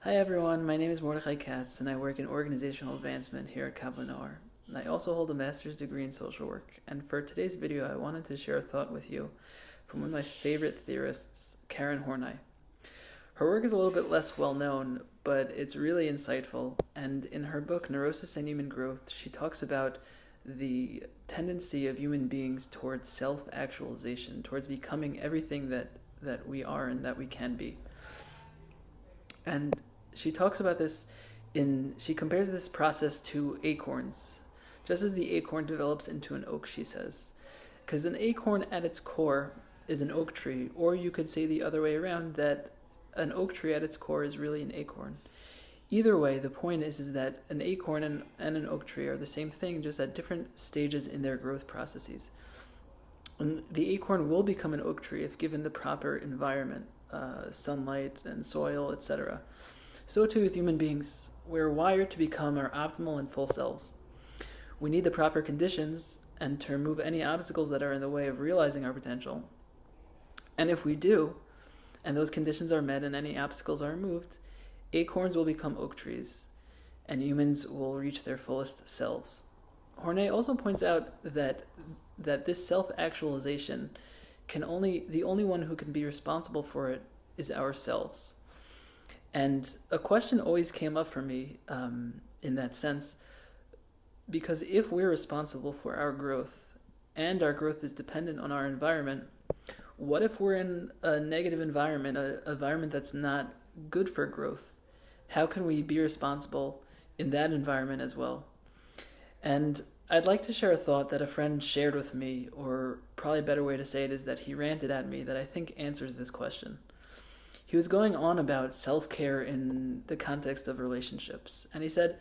Hi everyone, my name is Mordechai Katz and I work in organizational advancement here at Kavlanor. I also hold a master's degree in social work, and for today's video I wanted to share a thought with you from one of my favorite theorists, Karen Horney. Her work is a little bit less well known, but it's really insightful, and in her book Neurosis and Human Growth, she talks about the tendency of human beings towards self-actualization, towards becoming everything that we are and that we can be. And she talks about this she compares this process to acorns. Just as the acorn develops into an oak, she says. Because an acorn at its core is an oak tree, or you could say the other way around, that an oak tree at its core is really an acorn. Either way, the point is that an acorn and an oak tree are the same thing, just at different stages in their growth processes. And the acorn will become an oak tree if given the proper environment, sunlight and soil, etc. So too with human beings. We're wired to become our optimal and full selves. We need the proper conditions and to remove any obstacles that are in the way of realizing our potential. And if we do, and those conditions are met and any obstacles are removed, acorns will become oak trees, and humans will reach their fullest selves. Horney also points out that this self-actualization the only one who can be responsible for it is ourselves. And a question always came up for me in that sense, because if we're responsible for our growth, and our growth is dependent on our environment, what if we're in a negative environment, an environment that's not good for growth? How can we be responsible in that environment as well? And I'd like to share a thought that a friend shared with me, or probably a better way to say it is that he ranted at me, that I think answers this question. He was going on about self-care in the context of relationships, and he said,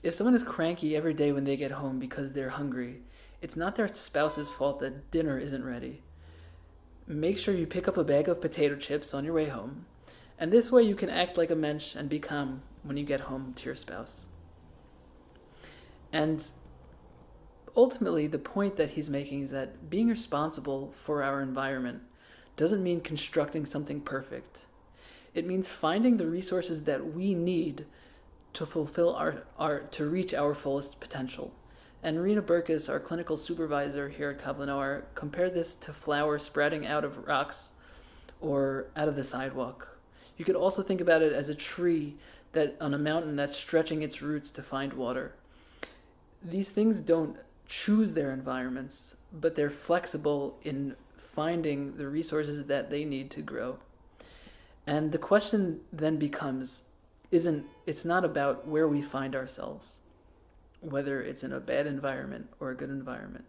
if someone is cranky every day when they get home because they're hungry, it's not their spouse's fault that dinner isn't ready. Make sure you pick up a bag of potato chips on your way home, and this way you can act like a mensch and be calm when you get home to your spouse. And ultimately, the point that he's making is that being responsible for our environment doesn't mean constructing something perfect. It means finding the resources that we need to fulfill to reach our fullest potential. And Rena Burkus, our clinical supervisor here at Kavlanor, compared this to flowers sprouting out of rocks or out of the sidewalk. You could also think about it as a tree that on a mountain that's stretching its roots to find water. These things don't choose their environments, but they're flexible in finding the resources that they need to grow. And the question then becomes, it's not about where we find ourselves, whether it's in a bad environment or a good environment.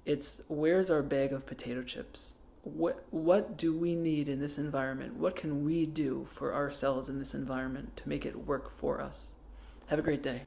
It's where's our bag of potato chips? What do we need in this environment? What can we do for ourselves in this environment to make it work for us? Have a great day.